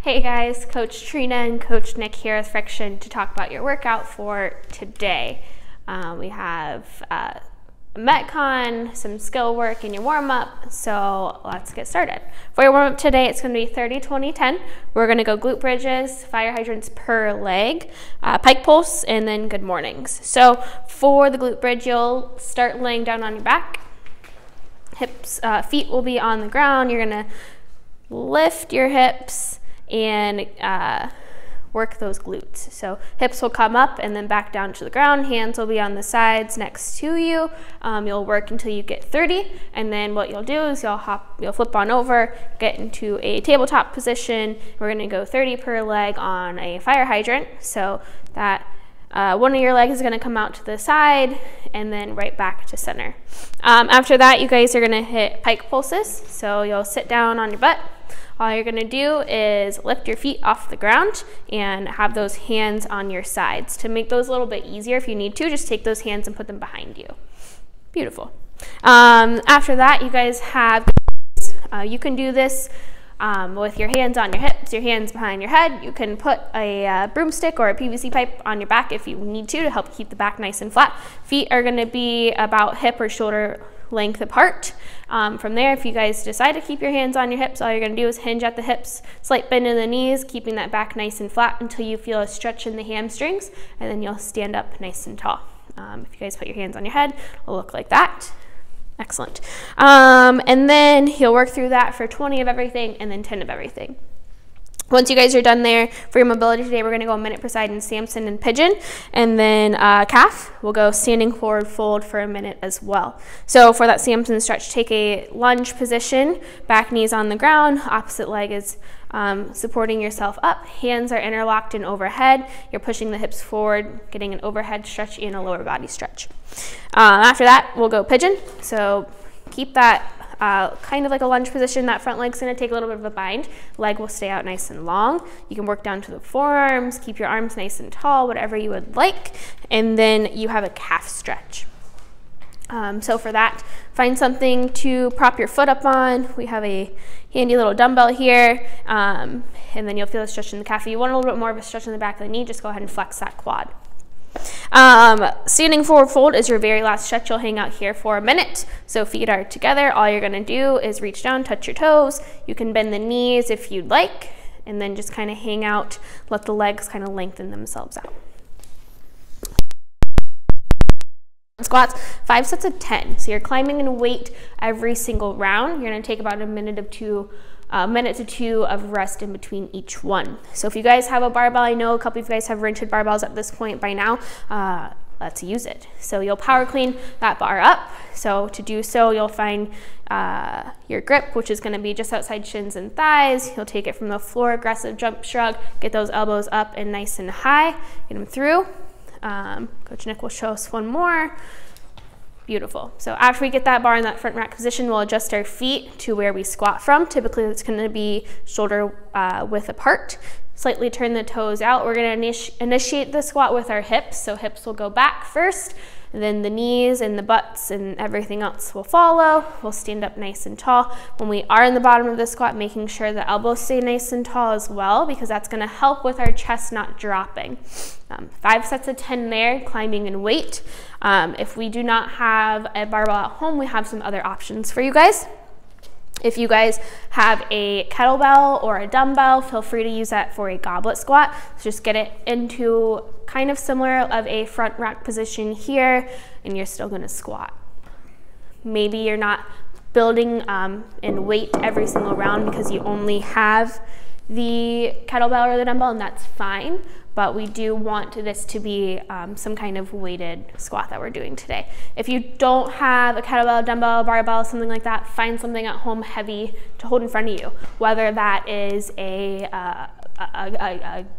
Hey guys, Coach Trina and Coach Nick here with Friction to talk about your workout for today. We have a Metcon, some skill work in your warm-up, so let's get started. For your warm-up today, it's going to be 30, 20, 10. We're going to go glute bridges, fire hydrants per leg, pike pulse, and then good mornings. So for the glute bridge, you'll start laying down on your back. Hips, feet will be on the ground. You're going to lift your hips and work those glutes. So hips will come up and then back down to the ground. Hands will be on the sides next to you. You'll work until you get 30, and then what you'll do is you'll flip on over, get into a tabletop position. We're going to go 30 per leg on a fire hydrant. So that one of your legs is going to come out to the side and then right back to center. After that, you guys are going to hit pike pulses. So you'll sit down on your butt. All you're gonna do is lift your feet off the ground and have those hands on your sides. To make those a little bit easier, if you need to, just take those hands and put them behind you. Beautiful. After that, you guys have, you can do this with your hands on your hips, your hands behind your head. You can put a broomstick or a PVC pipe on your back if you need to help keep the back nice and flat. Feet are gonna be about hip or shoulder length apart. From there, if you guys decide to keep your hands on your hips, all you're going to do is hinge at the hips, slight bend in the knees, keeping that back nice and flat until you feel a stretch in the hamstrings, and then you'll stand up nice and tall. If you guys put your hands on your head, it'll look like that. Excellent. And then you'll work through that for 20 of everything and then 10 of everything. Once you guys are done there, for your mobility today, we're going to go a minute per side in Samson and pigeon, and then calf. We'll go standing forward fold for a minute as well. So for that Samson stretch, take a lunge position, back knees on the ground, opposite leg is supporting yourself up, hands are interlocked and overhead. You're pushing the hips forward, getting an overhead stretch and a lower body stretch. After that, we'll go pigeon. So keep that kind of like a lunge position. That front leg's going to take a little bit of a bind. Leg will stay out nice and long. You can work down to the forearms, keep your arms nice and tall, whatever you would like. And then you have a calf stretch. So for that, find something to prop your foot up on. We have a handy little dumbbell here, and then you'll feel a stretch in the calf. If you want a little bit more of a stretch in the back of the knee, just go ahead and flex that quad. Standing forward fold is your very last stretch. You'll hang out here for a minute. So feet are together. All you're going to do is reach down, touch your toes. You can bend the knees if you'd like, and then just kind of hang out, let the legs kind of lengthen themselves out. Squats, 5 sets of 10. So you're climbing in weight every single round. You're going to take about a minute to two of rest in between each one. So if you guys have a barbell, I know a couple of you guys have rented barbells at this point by now, let's use it. So you'll power clean that bar up. So to do so, you'll find your grip, which is going to be just outside shins and thighs. You'll take it from the floor, aggressive jump shrug, get those elbows up and nice and high, get them through. Coach Nick will show us one more. Beautiful. So after we get that bar in that front rack position, we'll adjust our feet to where we squat from. Typically, it's going to be shoulder width apart. Slightly turn the toes out. We're going to initiate the squat with our hips. So hips will go back first, and then the knees and the butts and everything else will follow. We'll stand up nice and tall. When we are in the bottom of the squat, making sure the elbows stay nice and tall as well, because that's going to help with our chest not dropping. 5 sets of 10 there, climbing in weight. If we do not have a barbell at home, we have some other options for you guys. If you guys have a kettlebell or a dumbbell, feel free to use that for a goblet squat. So just get it into kind of similar of a front rack position here, and you're still going to squat. Maybe you're not building in weight every single round because you only have the kettlebell or the dumbbell, and that's fine. But we do want this to be some kind of weighted squat that we're doing today. If you don't have a kettlebell, dumbbell, barbell, something like that, find something at home heavy to hold in front of you, whether that is a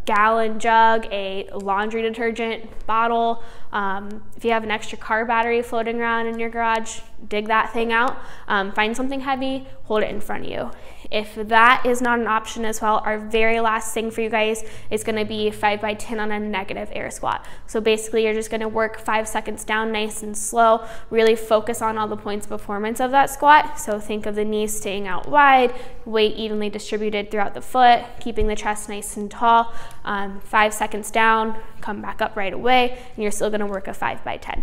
gallon jug, a laundry detergent bottle. If you have an extra car battery floating around in your garage, dig that thing out. Find something heavy, hold it in front of you. If that is not an option as well, our very last thing for you guys is gonna be 5 by 10 on a negative air squat. So basically you're just gonna work 5 seconds down nice and slow, really focus on all the points of performance of that squat. So think of the knees staying out wide, weight evenly distributed throughout the foot, keeping the chest nice and tall. 5 seconds down, come back up right away, and you're still gonna work a 5 by 10.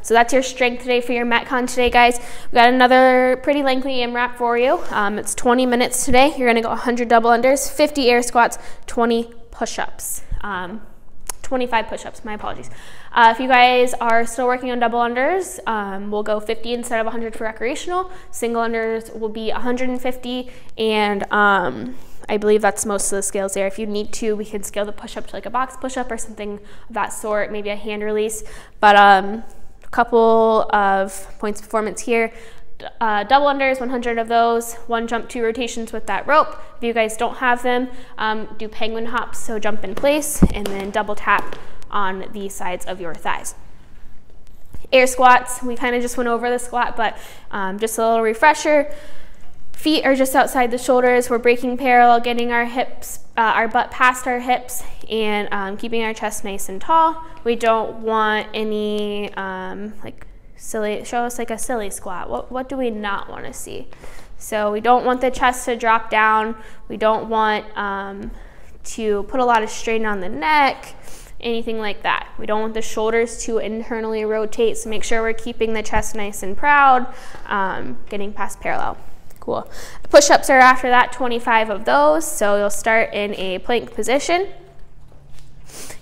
So that's your strength today for your Metcon today, guys. We got another pretty lengthy MRAP for you. It's 20 minutes today. You're gonna go 100 double unders, 50 air squats, 20 push-ups. 25 push-ups, my apologies. If you guys are still working on double unders, we'll go 50 instead of 100 for recreational. Single unders will be 150, and I believe that's most of the scales there. If you need to, we can scale the push-up to like a box push-up or something of that sort, maybe a hand release. But a couple of points of performance here. Double unders, 100 of those, 1 jump, 2 rotations with that rope. If you guys don't have them, do penguin hops, so jump in place, and then double tap on the sides of your thighs. Air squats, we kind of just went over the squat, but just a little refresher. Feet are just outside the shoulders. We're breaking parallel, getting our hips, our butt past our hips, and keeping our chest nice and tall. We don't want any like silly, show us like a silly squat. What do we not want to see? So we don't want the chest to drop down. We don't want to put a lot of strain on the neck, anything like that. We don't want the shoulders to internally rotate, so make sure we're keeping the chest nice and proud, getting past parallel. Cool. Push-ups are after that, 25 of those. So you'll start in a plank position.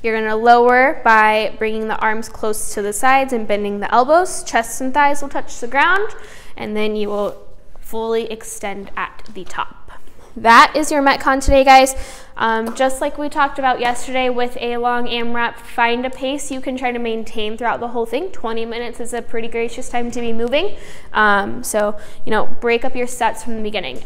You're gonna lower by bringing the arms close to the sides and bending the elbows. Chest and thighs will touch the ground, and then you will fully extend at the top. That is your Metcon today, guys. Just like we talked about yesterday with a long AMRAP, find a pace you can try to maintain throughout the whole thing. 20 minutes is a pretty gracious time to be moving. So, you know, break up your sets from the beginning.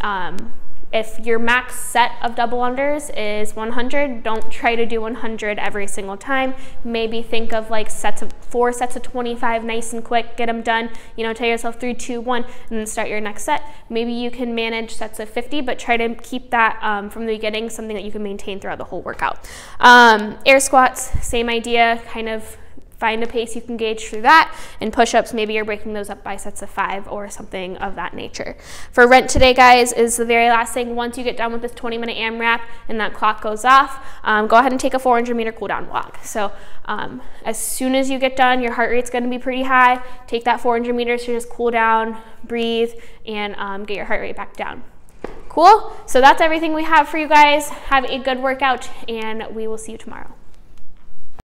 If your max set of double unders is 100, don't try to do 100 every single time. Maybe think of like 4 sets of 25, nice and quick, get them done. You know, tell yourself 3, 2, 1, and then start your next set. Maybe you can manage sets of 50, but try to keep that from the beginning, something that you can maintain throughout the whole workout. Air squats, same idea, kind of find a pace you can gauge through that. And push-ups, maybe you're breaking those up by sets of 5 or something of that nature. For rent today, guys, is the very last thing. Once you get done with this 20-minute AMRAP and that clock goes off, go ahead and take a 400-meter cool-down walk. So as soon as you get done, your heart rate's going to be pretty high. Take that 400 meters to just cool down, breathe, and get your heart rate back down. Cool? So that's everything we have for you guys. Have a good workout, and we will see you tomorrow.